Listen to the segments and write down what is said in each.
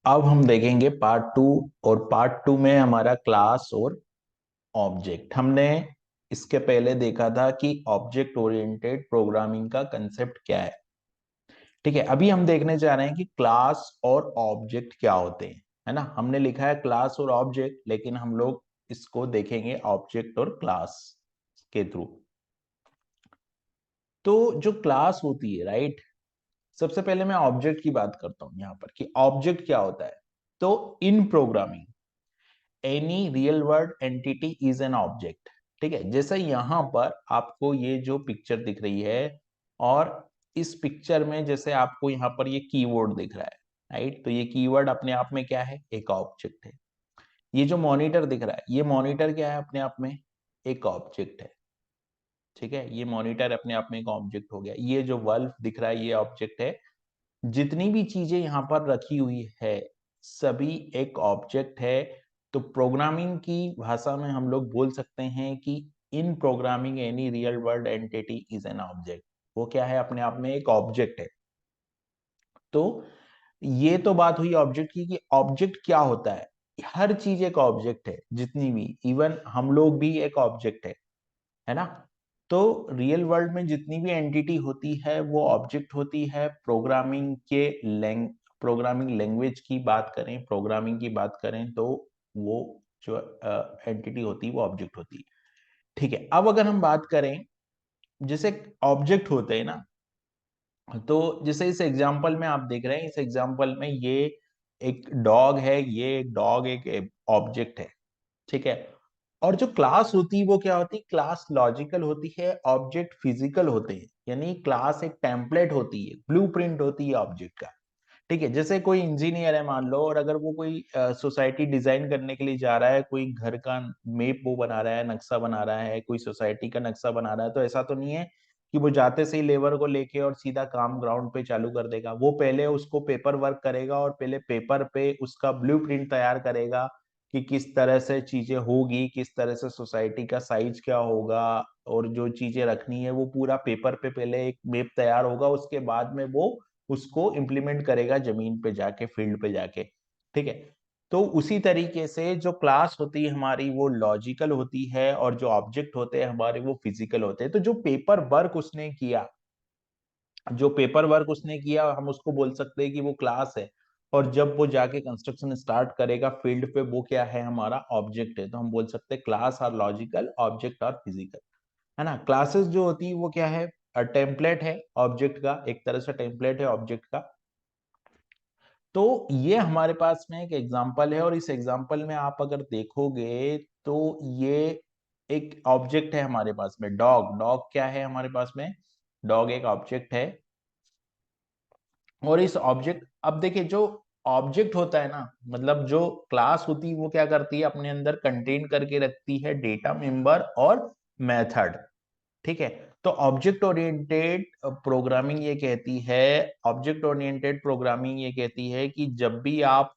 अब हम देखेंगे पार्ट टू। और पार्ट टू में हमारा क्लास और ऑब्जेक्ट। हमने इसके पहले देखा था कि ऑब्जेक्ट ओरिएंटेड प्रोग्रामिंग का कंसेप्ट क्या है। ठीक है, अभी हम देखने जा रहे हैं कि क्लास और ऑब्जेक्ट क्या होते हैं। है ना, हमने लिखा है क्लास और ऑब्जेक्ट, लेकिन हम लोग इसको देखेंगे ऑब्जेक्ट और क्लास के थ्रू। तो जो क्लास होती है, राइट, सबसे पहले मैं ऑब्जेक्ट की बात करता हूं यहां पर कि ऑब्जेक्ट क्या होता है। तो इन programming any real world entity is an object. ठीक है, जैसे यहां पर आपको ये जो पिक्चर दिख रही है, और इस पिक्चर में जैसे आपको यहाँ पर ये कीवर्ड दिख रहा है, राइट, तो ये कीवर्ड अपने आप में क्या है, एक ऑब्जेक्ट है। ये जो मॉनिटर दिख रहा है, ये मॉनिटर क्या है, अपने आप में एक ऑब्जेक्ट है। ठीक है, ये मॉनिटर अपने आप में एक ऑब्जेक्ट हो गया। ये जो बल्ब दिख रहा है, ये ऑब्जेक्ट है। जितनी भी चीजें यहाँ पर रखी हुई है, सभी एक ऑब्जेक्ट है। तो प्रोग्रामिंग की भाषा में हम लोग बोल सकते हैं कि इन programming any real world entity is an object. वो क्या है, अपने आप में एक ऑब्जेक्ट है। तो ये तो बात हुई ऑब्जेक्ट की कि ऑब्जेक्ट क्या होता है। हर चीज एक ऑब्जेक्ट है, जितनी भी, इवन हम लोग भी एक ऑब्जेक्ट है ना। तो रियल वर्ल्ड में जितनी भी एंटिटी होती है वो ऑब्जेक्ट होती है। प्रोग्रामिंग लैंग्वेज की बात करें, प्रोग्रामिंग की बात करें, तो वो जो एंटिटी होती है वो ऑब्जेक्ट होती है। ठीक है, अब अगर हम बात करें, जैसे ऑब्जेक्ट होते हैं ना, तो जैसे इस एग्जांपल में आप देख रहे हैं, इस एग्जांपल में ये एक डॉग है, ये एक डॉग एक ऑब्जेक्ट है। ठीक है, और जो क्लास होती है वो क्या होती है, क्लास लॉजिकल होती है, ऑब्जेक्ट फिजिकल होते हैं। यानी क्लास एक टेम्पलेट होती है, ब्लूप्रिंट होती है ऑब्जेक्ट का। ठीक है, जैसे कोई इंजीनियर है मान लो, और अगर वो कोई सोसाइटी डिजाइन करने के लिए जा रहा है, कोई घर का मेप वो बना रहा है, नक्शा बना रहा है, कोई सोसाइटी का नक्शा बना रहा है, तो ऐसा तो नहीं है कि वो जाते से ही लेबर को लेके और सीधा काम ग्राउंड पे चालू कर देगा। वो पहले उसको पेपर वर्क करेगा, और पहले पेपर पे उसका ब्लूप्रिंट तैयार करेगा कि किस तरह से चीजें होगी, किस तरह से सोसाइटी का साइज क्या होगा, और जो चीजें रखनी है वो पूरा पेपर पे पहले एक मैप तैयार होगा। उसके बाद में वो उसको इम्प्लीमेंट करेगा जमीन पे जाके, फील्ड पे जाके। ठीक है, तो उसी तरीके से जो क्लास होती है हमारी वो लॉजिकल होती है, और जो ऑब्जेक्ट होते हैं हमारे वो फिजिकल होते हैं। तो जो पेपर वर्क उसने किया, हम उसको बोल सकते हैं कि वो क्लास है। और जब वो जाके कंस्ट्रक्शन स्टार्ट करेगा फील्ड पे, वो क्या है, हमारा ऑब्जेक्ट है। तो हम बोल सकते हैं class are logical, object are physical. है ना, क्लासेस जो होती है वो क्या है, टेम्पलेट है ऑब्जेक्ट का, एक तरह से टेम्पलेट है ऑब्जेक्ट का। तो ये हमारे पास में एक एग्जांपल है, और इस एग्जांपल में आप अगर देखोगे तो ये एक ऑब्जेक्ट है हमारे पास में, डॉग। डॉग क्या है हमारे पास में, डॉग एक ऑब्जेक्ट है। और इस ऑब्जेक्ट, अब देखिए, जो ऑब्जेक्ट होता है ना, मतलब जो क्लास होती है वो क्या करती है, अपने अंदर कंटेन करके रखती है डेटा मेंबर और मेथड। ठीक है, तो ऑब्जेक्ट ओरिएंटेड प्रोग्रामिंग ये कहती है कि जब भी आप,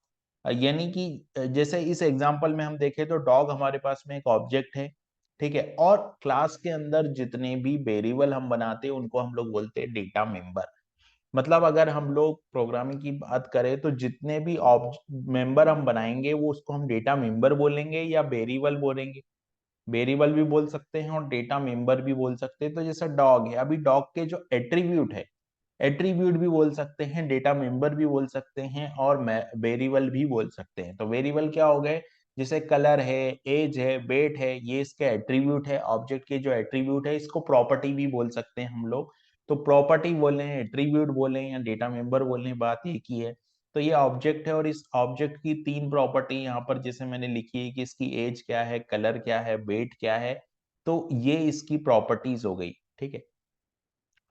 यानी कि जैसे इस एग्जांपल में हम देखें तो डॉग हमारे पास में एक ऑब्जेक्ट है। ठीक है, और क्लास के अंदर जितने भी वेरिएबल हम बनाते हैं उनको हम लोग बोलते हैं डेटा मेंबर। मतलब अगर हम लोग प्रोग्रामिंग की बात करें तो जितने भी मेंबर हम बनाएंगे वो उसको हम डेटा मेंबर बोलेंगे या वेरिएबल बोलेंगे। वेरिएबल भी बोल सकते हैं और डेटा मेंबर भी बोल सकते हैं। तो जैसा डॉग है, अभी डॉग के जो एट्रीब्यूट है, एट्रीब्यूट भी बोल सकते हैं, डेटा मेंबर भी बोल सकते हैं, और वेरिएबल भी बोल सकते हैं। तो वेरिएबल क्या हो गए, जैसे कलर है, एज है, वेट है, ये इसके एट्रीब्यूट है। ऑब्जेक्ट के जो एट्रीब्यूट है, इसको प्रॉपर्टी भी बोल सकते हैं हम लोग। तो प्रॉपर्टी बोले, एट्रीब्यूट बोले या डेटा मेंबर बोलने, बात एक ही है। तो ये ऑब्जेक्ट है, और इस ऑब्जेक्ट की तीन प्रॉपर्टी यहाँ पर जैसे मैंने लिखी है कि इसकी एज क्या है, कलर क्या है, वेट क्या है। तो ये इसकी प्रॉपर्टीज हो गई। ठीक है,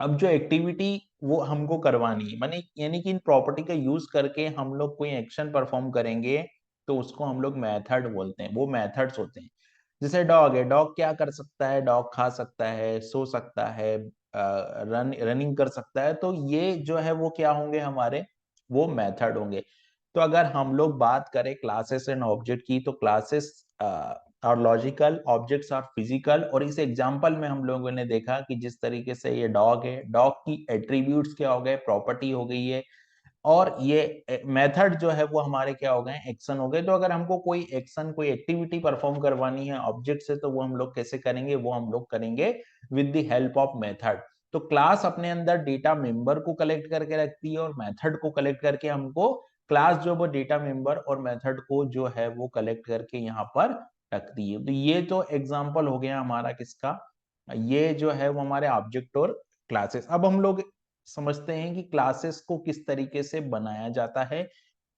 अब जो एक्टिविटी वो हमको करवानी है, माने यानी कि इन प्रॉपर्टी का यूज करके हम लोग कोई एक्शन परफॉर्म करेंगे, तो उसको हम लोग मेथड बोलते हैं। वो मेथड्स होते हैं। जैसे डॉग है, डॉग क्या कर सकता है, डॉग खा सकता है, सो सकता है, रनिंग कर सकता है। तो ये जो है वो क्या होंगे हमारे, वो मेथड होंगे। तो अगर हम लोग बात करें क्लासेस एंड ऑब्जेक्ट की, तो क्लासेस और लॉजिकल, ऑब्जेक्ट्स आर फिजिकल। और इस एग्जांपल में हम लोगों ने देखा कि जिस तरीके से ये डॉग है, डॉग की एट्रीब्यूट्स क्या हो गए, प्रॉपर्टी हो गई है। और ये मेथड जो है वो हमारे क्या हो गए, एक्शन हो गए। तो अगर हमको कोई एक्शन, कोई एक्टिविटी परफॉर्म करवानी है ऑब्जेक्ट से, तो वो हम लोग कैसे करेंगे, वो हम लोग करेंगे with the help of method. तो क्लास अपने अंदर डेटा मेंबर को कलेक्ट करके रखती है, और मेथड को कलेक्ट करके हमको क्लास जो वो डेटा मेंबर और मेथड को जो है वो कलेक्ट करके यहाँ पर रखती है। तो ये तो एग्जाम्पल हो गया हमारा किसका, ये जो है वो हमारे ऑब्जेक्ट और क्लासेस। अब हम लोग समझते हैं कि क्लासेस को किस तरीके से बनाया जाता है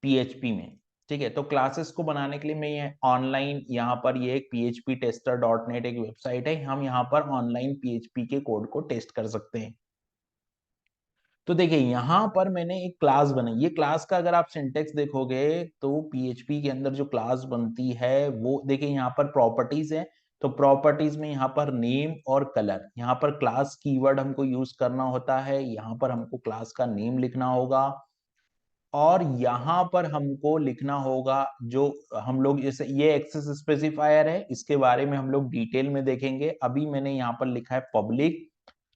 पीएचपी में। ठीक है, तो क्लासेस को बनाने के लिए मैं ये ऑनलाइन यहाँ पर, ये एक phptester.net एक वेबसाइट है, हम यहाँ पर ऑनलाइन पीएचपी के कोड को टेस्ट कर सकते हैं। तो देखिए यहाँ पर मैंने एक क्लास बनाई, ये क्लास का अगर आप सिंटेक्स देखोगे तो पीएचपी के अंदर जो क्लास बनती है वो देखिए यहाँ पर प्रॉपर्टीज है। तो प्रॉपर्टीज में यहाँ पर नेम और कलर, यहाँ पर क्लास कीवर्ड हमको यूज करना होता है, यहाँ पर हमको क्लास का नेम लिखना होगा, और यहाँ पर हमको लिखना होगा जो हम लोग, जैसे ये एक्सेस स्पेसिफायर है, इसके बारे में हम लोग डिटेल में देखेंगे। अभी मैंने यहाँ पर लिखा है पब्लिक,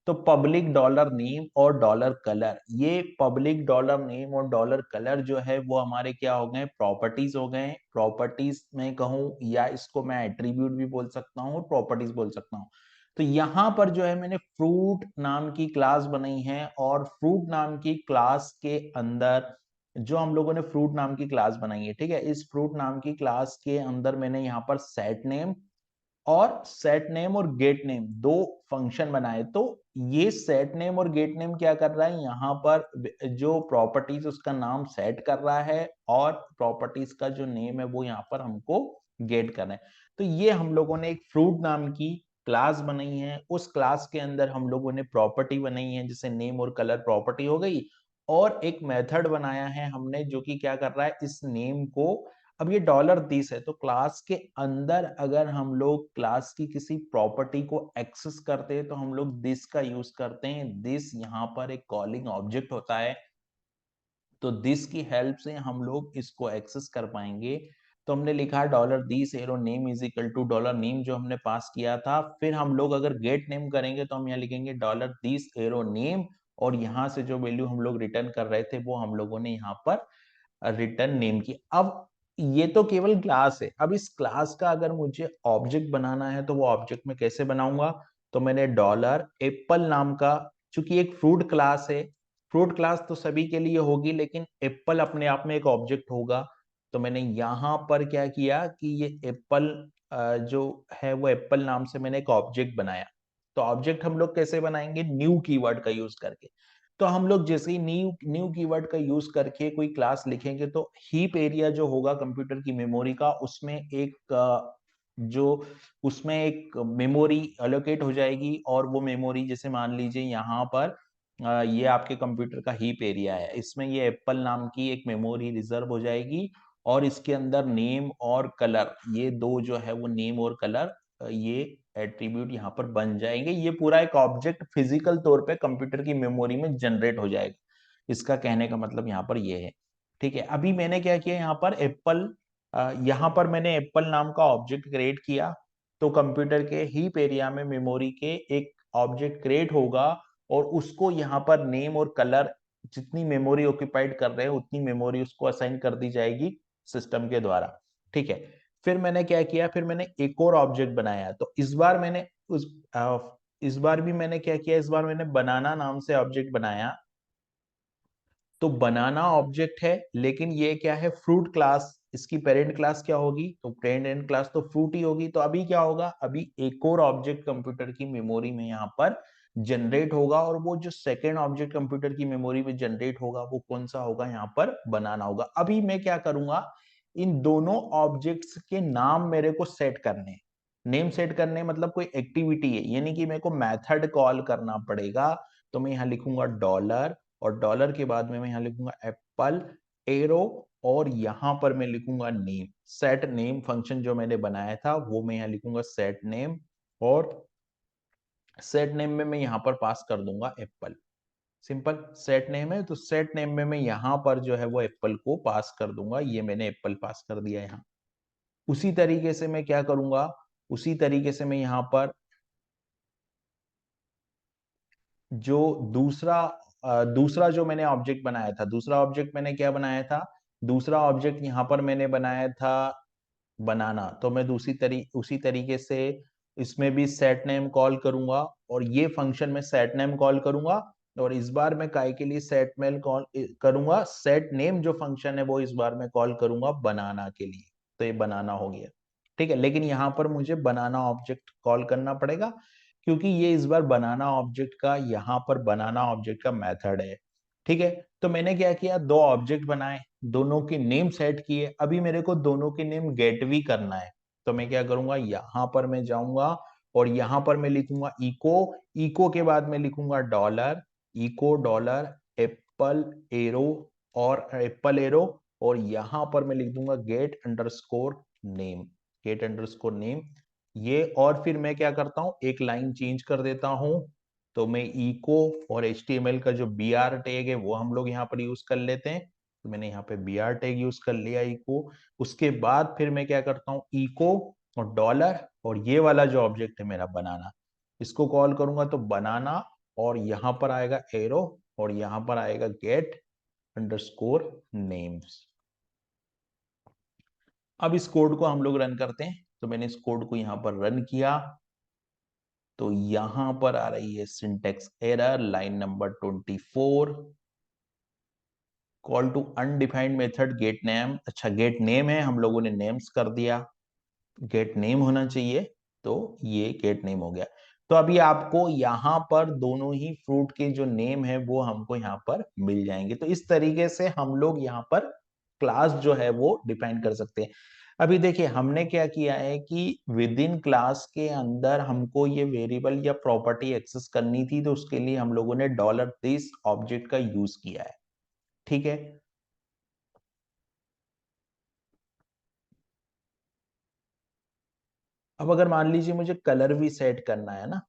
तो पब्लिक डॉलर नेम और डॉलर कलर, ये पब्लिक डॉलर नेम और डॉलर कलर जो है वो हमारे क्या हो गए, प्रॉपर्टीज हो गए। प्रॉपर्टीज में कहूँ, या इसको मैं एट्रीब्यूट भी बोल सकता हूँ, प्रॉपर्टीज बोल सकता हूँ। तो यहाँ पर जो है मैंने फ्रूट नाम की क्लास बनाई है, और फ्रूट नाम की क्लास के अंदर जो हम लोगों ने फ्रूट नाम की क्लास बनाई है, ठीक है, इस फ्रूट नाम की क्लास के अंदर मैंने यहाँ पर सेट नेम और गेट नेम दो फंक्शन बनाए। तो ये सेट नेम और गेट नेम क्या कर रहा है, यहाँ पर जो प्रॉपर्टीज उसका नाम सेट कर रहा है, और प्रॉपर्टीज का जो नेम है वो यहाँ पर हमको गेट करना है। तो ये हम लोगों ने एक फ्रूट नाम की क्लास बनाई है, उस क्लास के अंदर हम लोगों ने प्रॉपर्टी बनाई है, जैसे नेम और कलर प्रॉपर्टी हो गई, और एक मेथड बनाया है हमने जो कि क्या कर रहा है, इस नेम को, अब ये $10 है, तो क्लास के अंदर अगर हम लोग क्लास की किसी प्रॉपर्टी को एक्सेस करते हैं तो हम लोग दिस का यूज करते हैं। दिस यहाँ पर एक कॉलिंग ऑब्जेक्ट होता है, तो दिस की हेल्प से हम लोग इसको एक्सेस कर पाएंगे। तो हमने लिखा $this arrow name is equal to dollar name जो हमने पास किया था। फिर हम लोग अगर गेट नेम करेंगे तो हम यहाँ लिखेंगे $दिस एरो नेम, और यहाँ से जो वैल्यू हम लोग रिटर्न कर रहे थे वो हम लोगों ने यहाँ पर रिटर्न नेम की। अब ये तो केवल क्लास है, अब इस क्लास का अगर मुझे ऑब्जेक्ट बनाना है तो वो ऑब्जेक्ट में कैसे बनाऊंगा, तो मैंने डॉलर एप्पल नाम का, चूंकि एक फ्रूट क्लास है, फ्रूट क्लास तो सभी के लिए होगी, लेकिन एप्पल अपने आप में एक ऑब्जेक्ट होगा। तो मैंने यहाँ पर क्या किया कि ये एप्पल जो है वो एप्पल नाम से मैंने एक ऑब्जेक्ट बनाया। तो ऑब्जेक्ट हम लोग कैसे बनाएंगे, न्यू कीवर्ड का यूज करके। तो हम लोग जैसे ही न्यू न्यू कीवर्ड का यूज करके कोई क्लास लिखेंगे, तो हीप एरिया जो होगा कंप्यूटर की मेमोरी का, उसमें एक जो उसमें एक मेमोरी एलोकेट हो जाएगी, और वो मेमोरी जैसे मान लीजिए यहाँ पर ये आपके कंप्यूटर का हीप एरिया है, इसमें ये एप्पल नाम की एक मेमोरी रिजर्व हो जाएगी, और इसके अंदर नेम और कलर, ये दो जो है वो नेम और कलर, ये एट्रीब्यूट यहाँ पर बन जाएंगे। ये पूरा एक ऑब्जेक्ट फिजिकल तौर पे कंप्यूटर की मेमोरी में जनरेट हो जाएगा। इसका कहने का मतलब यहाँ पर ये है। ठीक है, अभी मैंने क्या किया यहाँ पर एप्पल, यहाँ पर मैंने एप्पल नाम का ऑब्जेक्ट क्रिएट किया। तो कंप्यूटर के हीप एरिया में मेमोरी के एक ऑब्जेक्ट क्रिएट होगा, और उसको यहाँ पर नेम और कलर, जितनी मेमोरी ऑक्यूपाइड कर रहे हैं उतनी मेमोरी उसको असाइन कर दी जाएगी सिस्टम के द्वारा। ठीक है, फिर मैंने क्या किया, फिर मैंने एक और ऑब्जेक्ट बनाया। तो इस बार मैंने इस बार भी मैंने क्या किया, इस बार मैंने बनाना नाम से ऑब्जेक्ट बनाया। तो बनाना ऑब्जेक्ट है, लेकिन ये क्या है, फ्रूट क्लास, इसकी पेरेंट क्लास क्या होगी, तो पेरेंट क्लास तो फ्रूट ही होगी। तो अभी क्या होगा, अभी एक और ऑब्जेक्ट कंप्यूटर की मेमोरी में यहाँ पर जनरेट होगा, और वो जो सेकेंड ऑब्जेक्ट कंप्यूटर की मेमोरी में जनरेट होगा वो कौन सा होगा, यहाँ पर बनाना होगा। अभी मैं क्या करूंगा, इन दोनों ऑब्जेक्ट्स के नाम मेरे को सेट करने, नेम सेट करने मतलब कोई एक्टिविटी है, यानी कि मेरे को मेथड कॉल करना पड़ेगा। तो मैं यहाँ लिखूंगा डॉलर, और डॉलर के बाद में मैं यहाँ लिखूंगा एप्पल एरो, और यहाँ पर मैं लिखूंगा नेम। सेट नेम फंक्शन जो मैंने बनाया था वो मैं यहाँ लिखूंगा सेट नेम, और सेट नेम में मैं यहाँ पर पास कर दूंगा एप्पल। सिंपल सेट नेम है, तो सेट नेम में मैं यहाँ पर जो है वो एप्पल को पास कर दूंगा। ये मैंने एप्पल पास कर दिया यहाँ। उसी तरीके से मैं क्या करूंगा, उसी तरीके से मैं यहाँ पर जो दूसरा दूसरा जो मैंने ऑब्जेक्ट बनाया था, दूसरा ऑब्जेक्ट मैंने क्या बनाया था, दूसरा ऑब्जेक्ट यहाँ पर मैंने बनाया था बनाना। तो मैं उसी तरीके से इसमें भी सेट नेम कॉल करूंगा, और ये फंक्शन में सेट नेम कॉल करूंगा, और इस बार मैं काय के लिए सेट मेल कॉल करूंगा, सेट नेम जो फंक्शन है वो इस बार मैं कॉल करूंगा बनाना के लिए। तो ये बनाना हो गया, ठीक है। लेकिन यहाँ पर मुझे बनाना ऑब्जेक्ट कॉल करना पड़ेगा, क्योंकि ये इस बार बनाना ऑब्जेक्ट का, यहाँ पर बनाना ऑब्जेक्ट का मेथड है, ठीक है। तो मैंने क्या किया, दो ऑब्जेक्ट बनाए, दोनों के नेम सेट किए। अभी मेरे को दोनों के नेम गेट भी करना है, तो मैं क्या करूंगा, यहां पर मैं जाऊंगा और यहां पर मैं लिखूंगा इको, इको के बाद मैं लिखूंगा dollar, echo dollar apple arrow, और एप्पल एरो, और यहां पर मैं लिख दूंगा get underscore name, get underscore name. ये, और फिर मैं क्या करता हूं, एक लाइन चेंज कर देता हूं। तो मैं इको और HTML का जो br टैग है वो हम लोग यहाँ पर यूज कर लेते हैं। तो मैंने यहाँ पे br टैग यूज कर लिया इको। उसके बाद फिर मैं क्या करता हूँ, इको और डॉलर, और ये वाला जो ऑब्जेक्ट है मेरा बनाना, इसको कॉल करूंगा तो बनाना, और यहाँ पर आएगा एरो, और यहाँ पर आएगा गेट अंडरस्कोर नेम्स। अब इस कोड को हम लोग रन करते हैं। तो मैंने इस कोड को यहाँ पर रन किया, तो यहां पर आ रही है syntax error, line number 24, call to undefined method get name. अच्छा, गेट नेम है, हम लोगों ने नेम्स कर दिया, गेट नेम होना चाहिए, तो ये गेट नेम हो गया। तो अभी आपको यहाँ पर दोनों ही फ्रूट के जो नेम है वो हमको यहाँ पर मिल जाएंगे। तो इस तरीके से हम लोग यहाँ पर क्लास जो है वो डिफाइन कर सकते हैं। अभी देखिए हमने क्या किया है कि विद इन क्लास के अंदर हमको ये वेरिएबल या प्रॉपर्टी एक्सेस करनी थी, तो उसके लिए हम लोगों ने $this ऑब्जेक्ट का यूज किया है, ठीक है। अब अगर मान लीजिए मुझे कलर भी सेट करना है ना,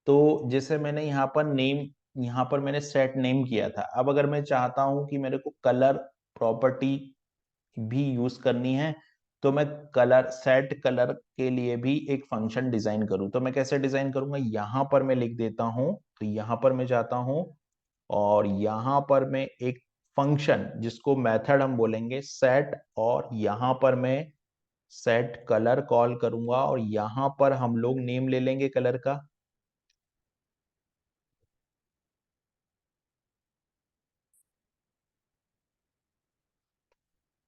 तो जैसे मैंने यहाँ पर नेम, यहाँ पर मैंने सेट नेम किया था। अब अगर मैं चाहता हूं कि मेरे को कलर प्रॉपर्टी भी यूज करनी है, तो मैं कलर सेट कलर के लिए भी एक फंक्शन डिजाइन करूं, तो मैं कैसे डिजाइन करूंगा, यहां पर मैं लिख देता हूं। तो यहां पर मैं जाता हूं, और यहां पर मैं एक फंक्शन जिसको मेथड हम बोलेंगे सेट, और यहां पर मैं सेट कलर कॉल करूंगा, और यहां पर हम लोग नेम ले लेंगे कलर का,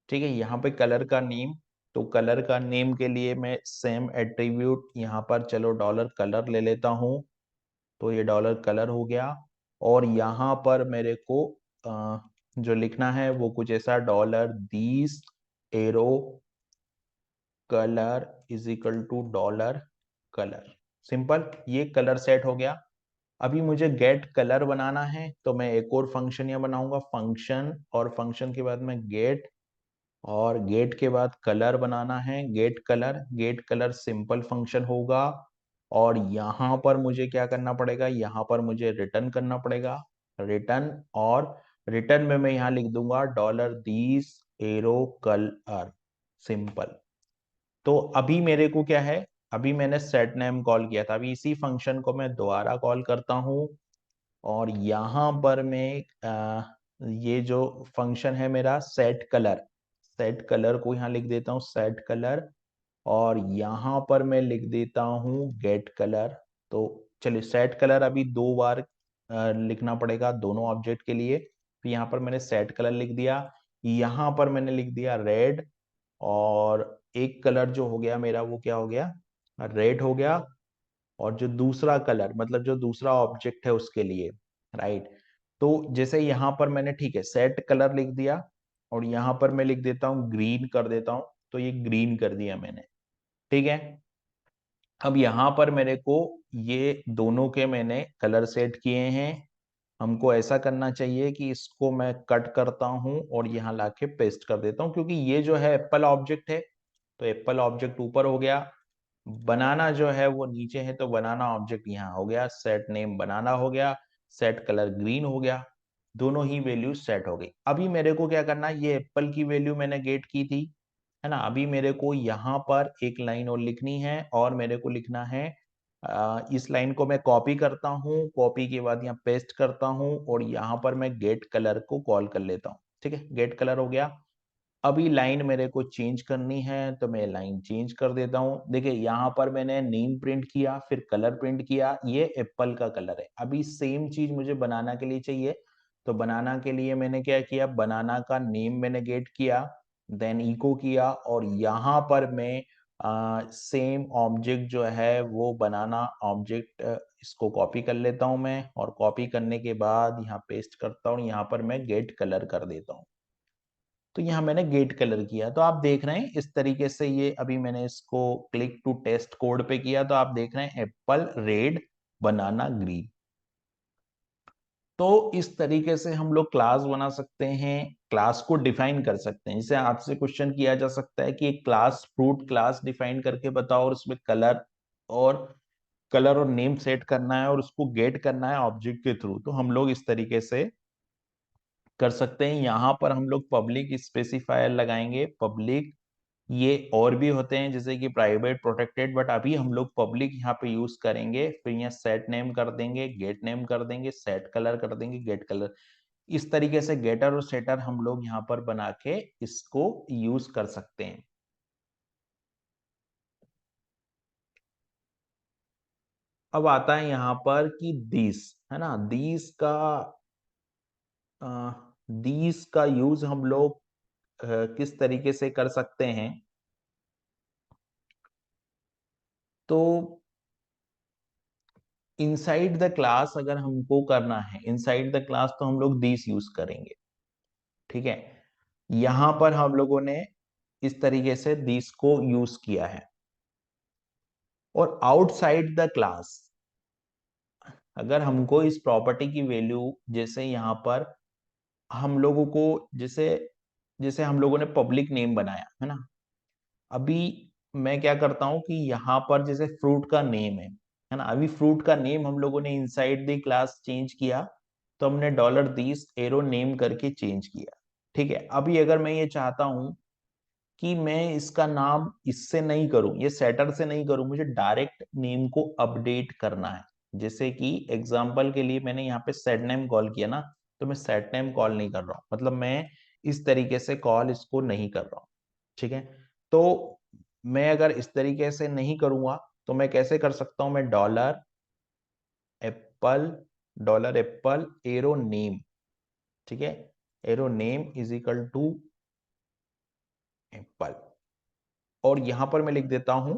ठीक है। यहाँ पे कलर का नेम, तो कलर का नेम के लिए मैं सेम एट्रीब्यूट यहाँ पर, चलो डॉलर कलर ले लेता हूँ, तो ये डॉलर कलर हो गया। और यहाँ पर मेरे को जो लिखना है वो कुछ ऐसा, dollar this arrow colour is equal to dollar colour, simple, ये कलर सेट हो गया। अभी मुझे गेट कलर बनाना है, तो मैं एक और फंक्शन यहाँ बनाऊंगा, फंक्शन, और फंक्शन के बाद में गेट, और गेट के बाद कलर बनाना है, get colour, get colour simple function होगा। और यहाँ पर मुझे क्या करना पड़ेगा, यहाँ पर मुझे रिटर्न करना पड़ेगा, रिटर्न, और रिटर्न में मैं यहाँ लिख दूंगा $this एरो कलर, सिंपल। तो अभी मेरे को क्या है, अभी मैंने सेट नेम कॉल किया था, अभी इसी फंक्शन को मैं दोबारा कॉल करता हूँ, और यहाँ पर मैं ये जो फंक्शन है मेरा सेट कलर, सेट कलर को यहाँ लिख देता हूँ सेट कलर, और यहाँ पर मैं लिख देता हूँ गेट कलर। तो चलिए, सेट कलर अभी दो बार लिखना पड़ेगा दोनों ऑब्जेक्ट के लिए। तो यहाँ पर मैंने सेट कलर लिख दिया, यहाँ पर मैंने लिख दिया रेड, और एक कलर जो हो गया मेरा वो क्या हो गया, रेड हो गया। और जो दूसरा कलर, मतलब जो दूसरा ऑब्जेक्ट है उसके लिए, राइट। तो जैसे यहाँ पर मैंने, ठीक है, सेट कलर लिख दिया, और यहाँ पर मैं लिख देता हूँ ग्रीन कर देता हूँ, तो ये ग्रीन कर दिया मैंने, ठीक है। अब यहाँ पर मेरे को ये दोनों के मैंने कलर सेट किए हैं। हमको ऐसा करना चाहिए कि इसको मैं कट करता हूँ और यहाँ लाके पेस्ट कर देता हूँ, क्योंकि ये जो है एप्पल ऑब्जेक्ट है, तो एप्पल ऑब्जेक्ट ऊपर हो गया, बनाना जो है वो नीचे है, तो बनाना ऑब्जेक्ट यहाँ हो गया, सेट नेम बनाना हो गया, सेट कलर ग्रीन हो गया, दोनों ही वैल्यू सेट हो गई। अभी मेरे को क्या करना है, ये एप्पल की वैल्यू मैंने गेट की थी, है ना। अभी मेरे को यहाँ पर एक लाइन और लिखनी है, और मेरे को लिखना है इस लाइन को मैं कॉपी करता हूँ, कॉपी के बाद यहाँ पेस्ट करता हूँ और यहाँ पर मैं गेट कलर को कॉल कर लेता हूँ। ठीक है, गेट कलर हो गया। अभी लाइन मेरे को चेंज करनी है तो मैं लाइन चेंज कर देता हूँ। देखिए यहाँ पर मैंने नेम प्रिंट किया, फिर कलर प्रिंट किया, ये एप्पल का कलर है। अभी सेम चीज मुझे बनाना के लिए चाहिए, तो बनाना के लिए मैंने क्या किया, बनाना का नेम मैंने गेट किया, देन इको किया और यहाँ पर मैं सेम ऑब्जेक्ट जो है वो बनाना ऑब्जेक्ट इसको कॉपी कर लेता हूँ मैं, और कॉपी करने के बाद यहाँ पेस्ट करता हूँ, यहाँ पर मैं गेट कलर कर देता हूँ। तो यहाँ मैंने गेट कलर किया, तो आप देख रहे हैं इस तरीके से ये अभी मैंने इसको क्लिक टू टेस्ट कोड पे किया, तो आप देख रहे हैं एप्पल रेड बनाना ग्रीन। तो इस तरीके से हम लोग क्लास बना सकते हैं, क्लास को डिफाइन कर सकते हैं। जैसे आपसे क्वेश्चन किया जा सकता है कि एक क्लास फ्रूट क्लास डिफाइन करके बताओ और उसमें और कलर और नेम सेट करना है और उसको गेट करना है ऑब्जेक्ट के थ्रू, तो हम लोग इस तरीके से कर सकते हैं। यहाँ पर हम लोग पब्लिक स्पेसिफायर लगाएंगे, पब्लिक ये और भी होते हैं जैसे कि प्राइवेट, प्रोटेक्टेड, बट अभी हम लोग पब्लिक यहाँ पे यूज करेंगे। फिर यहाँ सेट नेम कर देंगे, गेट नेम कर देंगे, सेट कलर कर देंगे, गेट कलर। इस तरीके से गेटर और सेटर हम लोग यहाँ पर बना के इसको यूज कर सकते हैं। अब आता है यहाँ पर कि दिस, है ना, दिस का यूज हम लोग किस तरीके से कर सकते हैं। तो इनसाइड द क्लास अगर हमको करना है, इनसाइड द क्लास तो हम लोग दिस यूज करेंगे। ठीक है, यहां पर हम लोगों ने इस तरीके से दिस को यूज किया है। और आउटसाइड द क्लास अगर हमको इस प्रॉपर्टी की वैल्यू, जैसे यहां पर हम लोगों को, जैसे जैसे हम लोगों ने पब्लिक नेम बनाया है ना, अभी मैं क्या करता हूं कि यहाँ पर जैसे फ्रूट का नेम है ना, अभी फ्रूट का नेम हम लोगों ने इनसाइड द क्लास चेंज किया, तो हमने डॉलर दिस एरो नेम करके चेंज किया। ठीक है, अभी अगर मैं ये चाहता हूं कि मैं इसका नाम इससे नहीं करूं, ये सेटर से नहीं करूं, मुझे डायरेक्ट नेम को अपडेट करना है। जैसे कि एग्जांपल के लिए मैंने यहाँ पे सेट नेम कॉल किया ना, तो मैं सेट नेम कॉल नहीं कर रहा हूँ, मतलब मैं इस तरीके से कॉल इसको नहीं कर रहा हूँ। ठीक है, तो मैं अगर इस तरीके से नहीं करूंगा तो मैं कैसे कर सकता हूं, मैं apple dollar apple arrow name, ठीक है, arrow name is equal to apple, और यहां पर मैं लिख देता हूं,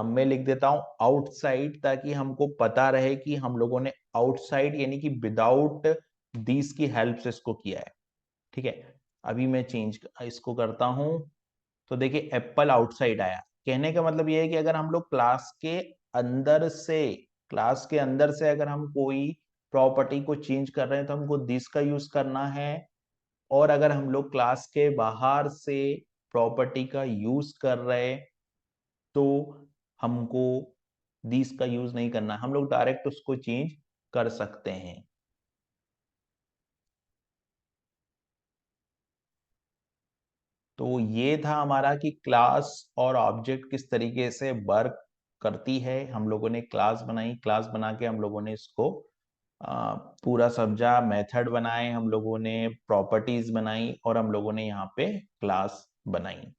मैं लिख देता हूं आउटसाइड, ताकि हमको पता रहे कि हम लोगों ने आउटसाइड यानी कि विदाउट दिस की हेल्प से इसको किया है। ठीक है, अभी मैं चेंज इसको करता हूं, तो देखिए एप्पल आउटसाइड आया। कहने का मतलब ये है कि अगर हम लोग क्लास के अंदर से अगर हम कोई प्रॉपर्टी को चेंज कर रहे हैं तो हमको दिस का यूज करना है, और अगर हम लोग क्लास के बाहर से प्रॉपर्टी का यूज कर रहे तो हमको दिस का यूज नहीं करना, हम लोग डायरेक्ट उसको चेंज कर सकते हैं। तो ये था हमारा कि क्लास और ऑब्जेक्ट किस तरीके से वर्क करती है। हम लोगों ने क्लास बनाई, क्लास बना के हम लोगों ने इसको पूरा समझा, मेथड बनाए, हम लोगों ने प्रॉपर्टीज बनाई और हम लोगों ने यहाँ पे क्लास बनाई।